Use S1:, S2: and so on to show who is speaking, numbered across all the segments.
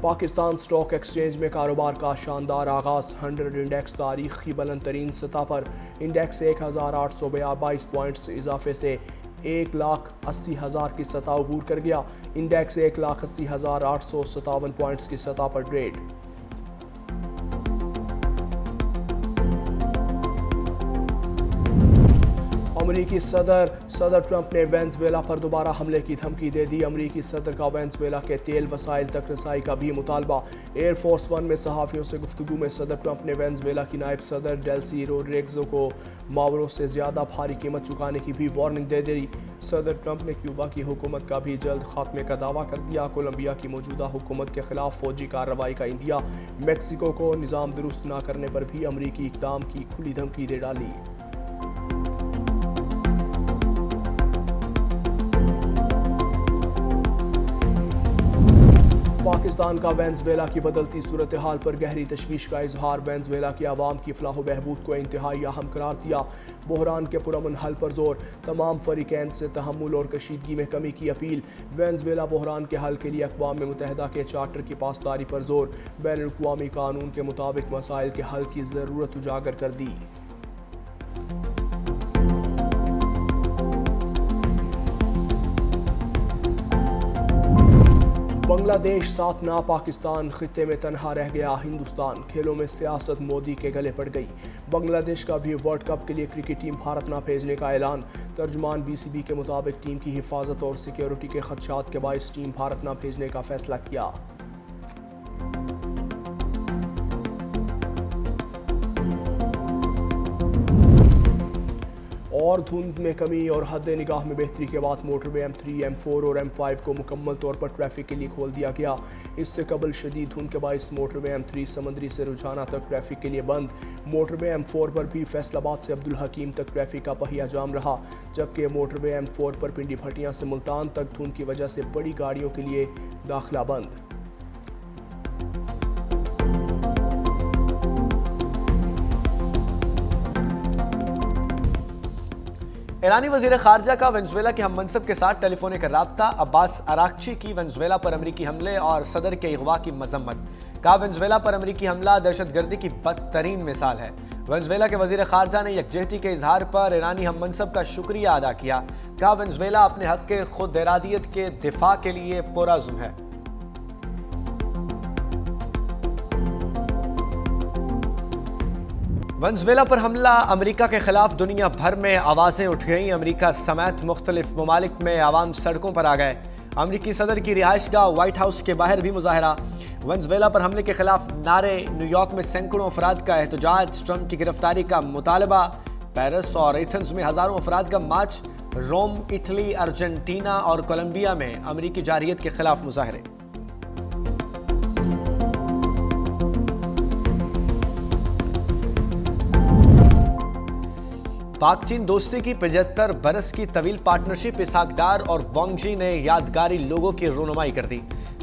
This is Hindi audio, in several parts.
S1: पाकिस्तान स्टॉक एक्सचेंज में कारोबार का शानदार आगाज। 100 इंडेक्स तारीख की बुलंद तरीन सतह पर। इंडेक्स 1822 पॉइंट्स इजाफे से 1,80,000 की सतह अबूर कर गया। इंडेक्स 1,80,857 पॉइंट्स की सतह पर ट्रेड। अमरीकी सदर ट्रंप ने वेनेजुएला पर दोबारा हमले की धमकी दे दी। अमरीकी सदर का वेनेजुएला के तेल वसाइल तक रसाई का भी मुतालबा। एयरफोर्स वन में सहाफ़ियों से गुफ्तगू में सदर ट्रंप ने वेनेजुएला की नायब सदर डेल्सी रोड्रिग्ज़ो को मावरों से ज़्यादा भारी कीमत चुकाने की भी वार्निंग दे दी। सदर ट्रंप ने क्यूबा की हुकूमत का भी जल्द खात्मे का दावा कर दिया। कोलंबिया की मौजूदा हुकूमत के खिलाफ फौजी कार्रवाई का इंदिया। मैक्सिको को निज़ाम दुरुस्त न करने पर भी अमरीकी इक़दाम की खुली धमकी दे डाली। पाकिस्तान का वेनेजुएला की बदलती सूरत हाल पर गहरी तशवीश का इजहार। वेनेजुएला की आवाम की फलाह बहबूद को इंतहाई अहम करार दिया। बहरान के पुरअमन हल पर जोर। तमाम फरीकैन से तहम्मुल और कशीदगी में कमी की अपील। वेनेजुएला बहरान के हल के लिए अक़वाम मुत्तहिदा के चार्टर की पासदारी पर जोर। बैनुल-अक़वामी कानून के मुताबिक मसाइल के हल की ज़रूरत उजागर कर दी। बांग्लादेश साथ ना पाकिस्तान खित्ते में तनहा रह गया। हिंदुस्तान खेलों में सियासत मोदी के गले पड़ गई। बांग्लादेश का भी वर्ल्ड कप के लिए क्रिकेट टीम भारत ना भेजने का ऐलान। तर्जुमान बीसीबी के मुताबिक टीम की हिफाजत और सिक्योरिटी के खदशात के बायस टीम भारत ना भेजने का फैसला किया। और धुंध में कमी और हद निगाह में बेहतरी के बाद मोटरवे M3, M4 और M5 को मुकम्मल तौर पर ट्रैफिक के लिए खोल दिया गया। इससे कबल शदीद धुंध के बायस मोटरवे M3 समंदरी से रुझाना तक ट्रैफिक के लिए बंद। मोटरवे M4 पर भी फैसलाबाद से अब्दुल हकीम तक ट्रैफिक का पहिया जाम रहा, जबकि मोटरवे M4 पर पिंडी भटियां से मुल्तान तक धुंध की वजह से बड़ी गाड़ियों के लिए दाखिला बंद।
S2: ईरानी वज़ीर ख़ारजा का वेनेजुएला के हम मनसब के साथ टेलीफोनिक रब्ता। अब्बास अराक्ची की वेनेजुएला पर अमरीकी हमले और सदर के अगवा की मजम्मत। कहा वेनेजुएला पर अमरीकी हमला दहशतगर्दी की बदतरीन मिसाल है। वेनेजुएला के वज़ीर ख़ारजा ने यकजहती के इजहार पर ईरानी हम मनसब का शुक्रिया अदा किया। कहा वेनेजुएला अपने हक़ के खुद इरादियत के दिफा के लिए पुरअज़्म है। वेनेजुएला पर हमला अमेरिका के खिलाफ दुनिया भर में आवाज़ें उठ गईं। अमेरिका समेत मुख्तलिफ ममालिक में आवाम सड़कों पर आ गए। अमेरिकी सदर की रिहाइशगाह व्हाइट हाउस के बाहर भी मुजाहरा। वेनेजुएला पर हमले के खिलाफ नारे। न्यूयॉर्क में सैकड़ों अफराद का एहतजाज। ट्रंप की गिरफ्तारी का मुतालबा। पेरिस और एथेंस में हज़ारों अफराद का मार्च। रोम, इटली, अर्जेंटीना और कोलंबिया में अमेरिकी जारहियत के खिलाफ मुजाहरे। पाक चीन दोस्ती की 75 बरस की तवील पार्टनरशिप इसहाक डार और वांग जी ने यादगारी लोगों की रोनुमाई कर दी।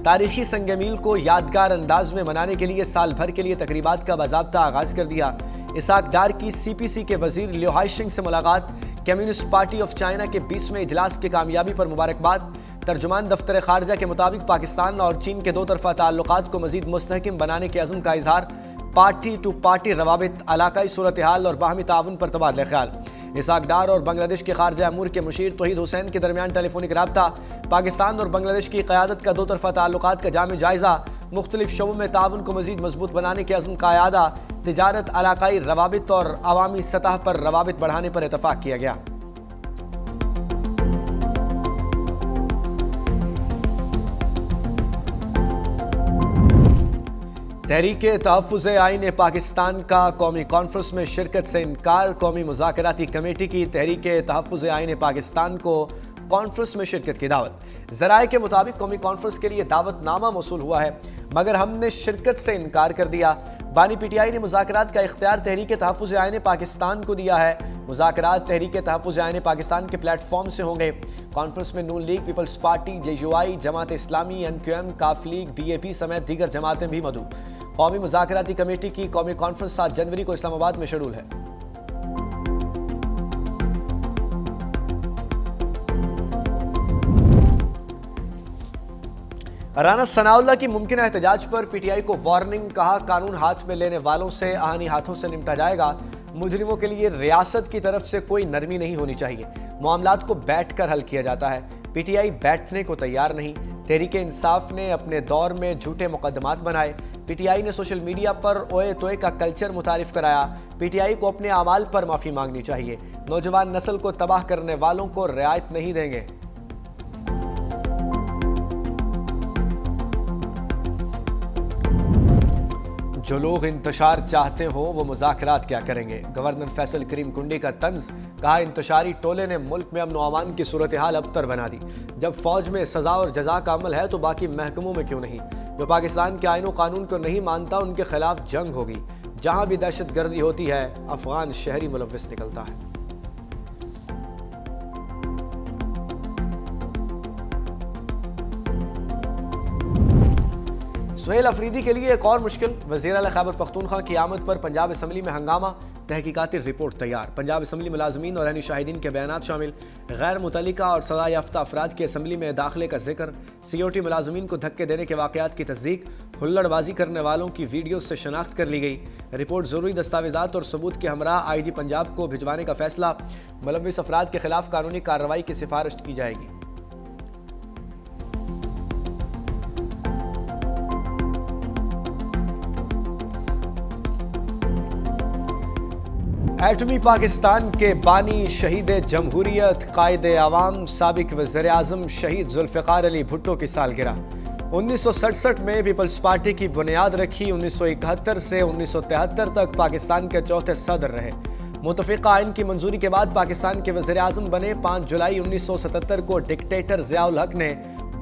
S2: तारीखी संगमील को यादगार अंदाज में मनाने के लिए साल भर के लिए तकरीबात का बाज़ाब्ता आगाज कर दिया। इसहाक डार की CPC के वजीर लियो हाइशिंग से मुलाकात। कम्युनिस्ट पार्टी ऑफ चाइना के 20वें इजलास की कामयाबी पर मुबारकबाद। तर्जुमान दफ्तर खारजा के मुताबिक पाकिस्तान और चीन के दो तरफा ताल्लुकात को मजीद मुस्तहकम बनाने के अज़्म का इजहार। पार्टी टू पार्टी रवाबित, इलाकाई सूरत हाल और बाहमी ताउन पर तबादला ख्याल। इसहाक डार और बांग्लादेश के खारजा अमूर के मुशीर तौहीद हुसैन के दरमियान टेलीफोनिक रब्ता। पाकिस्तान और बांग्लादेश की क़यादत का दो तरफा ताल्लुकात का जामे जायज़ा। मुख्तलिफ शोबों में ताउन को मजीद मजबूत बनाने के अज़्म का इरादा। तिजारत, इलाकाई रवाबित और अवामी सतह पर रवाबित बढ़ाने पर इतफाक़ किया गया। तहरीके तहफ़्फ़ुज़ आईन पाकिस्तान का कौमी कॉन्फ्रेंस में शिरकत से इनकार। कौमी मुज़ाकराती कमेटी की तहरीके तहफ़्फ़ुज़ आईन पाकिस्तान को कॉन्फ्रेंस में शिरकत की दावत। ज़राए के मुताबिक कौमी कॉन्फ्रेंस के लिए दावतनामा मौसूल हुआ है, मगर हमने शिरकत से इनकार कर दिया। बानी PTI ने मुज़ाकरात का इख्तियार तहरीके तहफ़्फ़ुज़ आईन पाकिस्तान को दिया है। मुज़ाकरात तहरीके तहफ़्फ़ुज़ आईन पाकिस्तान के प्लेटफॉर्म से होंगे। कॉन्फ्रेंस में नून league, peoples party, JUI, Jamaat Islami, NQM, काफ लीग, BAP समेत दीगर जमातें भी मौजूद। कौमी मुज़ाकराती कमेटी की कौमी कॉन्फ्रेंस 7 जनवरी को इस्लामाबाद में शेड्यूल है। राना सनाउल्लाह की मुमकिन एहतजाज पर पीटीआई को वार्निंग, कहा कानून हाथ में लेने वालों से आहानी हाथों से निपटा जाएगा। मुजरिमों के लिए रियासत की तरफ से कोई नरमी नहीं होनी चाहिए, मामलात को बैठकर हल किया जाता है। पीटीआई बैठने को तैयार नहीं। तहरीक इंसाफ ने अपने दौर में झूठे मुकदमात बनाए। पीटीआई ने सोशल मीडिया पर ओए तोए का कल्चर मुतारिफ कराया। पीटीआई को अपने अमाल पर माफी मांगनी चाहिए। नौजवान नस्ल को तबाह करने वालों को रियायत नहीं देंगे। जो लोग इंतशार चाहते हो वो मुज़ाकरात क्या करेंगे। गवर्नर फैसल करीम कुंडी का तंज, कहा इंतशारी टोले ने मुल्क में अमन व अमान की सूरत हाल अबतर बना दी। जब फौज में सजा और जजा का अमल है तो बाकी महकमों में क्यों नहीं। जो पाकिस्तान के आईन व कानून को नहीं मानता उनके खिलाफ जंग होगी। जहां भी दहशत गर्दी होती है अफगान शहरी मुलव्विस निकलता है। सुहेल अफरीदी के लिए एक और मुश्किल। वज़ीर आला खैबर पख्तूनख्वा की आमद पर पंजाब असम्बली में हंगामा। तहकीकाती रिपोर्ट तैयार। पंजाब असम्बली मुलाजमीन और ऐनी शाहिदीन के बयानात शामिल। गैर मुतल्लिका और सजा याफ्ता अफराद के असम्बली में दाखिले का जिक्र। सीओटी मुलाजमीन को धक्के देने के वाक़यात की तस्दीक। हुल्लड़बाजी करने वालों की वीडियो से शनाख्त कर ली गई। रिपोर्ट ज़रूरी दस्तावेज़ात और सबूत के हमरा IG पंजाब को भिजवाने का फैसला। मुलव्विस अफराद के खिलाफ कानूनी कार्रवाई की सिफारिश की जाएगी। एटमी पाकिस्तान के बानी शहीद जमहूरियत कायदे आवाम साबिक वज़ीर आज़म शहीद जुल्फ़िकार अली भुट्टो की सालगिरह। 1967 में पीपल्स पार्टी की बुनियाद रखी। 1971 से 1973 तक पाकिस्तान के चौथे सदर रहे। मुतफ़िक़ा आइन की मंजूरी के बाद पाकिस्तान के वज़ीर आज़म बने। 5 जुलाई 1977 को डिक्टेटर ज़ियाउल हक ने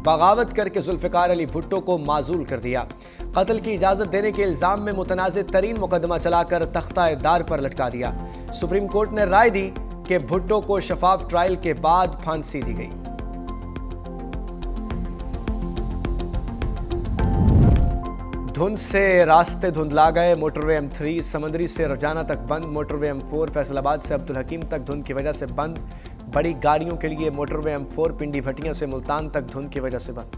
S2: बगावत करके जुल्फ़िकार अली भुट्टो को माजूल कर दिया। कत्ल की इजाज़त देने के इल्ज़ाम में मुतनाज़ तरीन मुकदमा चलाकर तख्ता-ए-दार पर लटका दिया। सुप्रीम कोर्ट ने राय दी कि भुट्टो को शफाफ ट्रायल के बाद फांसी दी गई। धुंध से रास्ते धुंधला गए। मोटरवे M3 समंदरी से रजाना तक बंद। मोटरवे M4 फैसलाबाद से अब्दुल हकीम तक धुंध की वजह से बंद। बड़ी गाड़ियों के लिए मोटरवे M4 पिंडी भटियां से मुल्तान तक धुंध की वजह से बंद।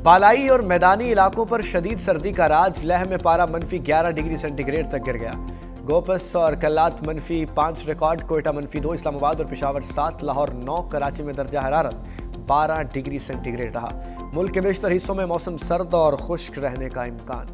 S2: बालाई और मैदानी इलाकों पर शदीद सर्दी का राज। लेह में पारा -11 डिग्री सेंटीग्रेड तक गिर गया। गोपस और कल्लात -5 रिकॉर्ड। कोयटा -2, इस्लामाबाद और पेशावर 7, लाहौर 9, कराची में दर्जा हरारत 12 डिग्री सेंटीग्रेड रहा। मुल्क के बेशतर हिस्सों में मौसम सर्द और खुश्क रहने का इम्कान।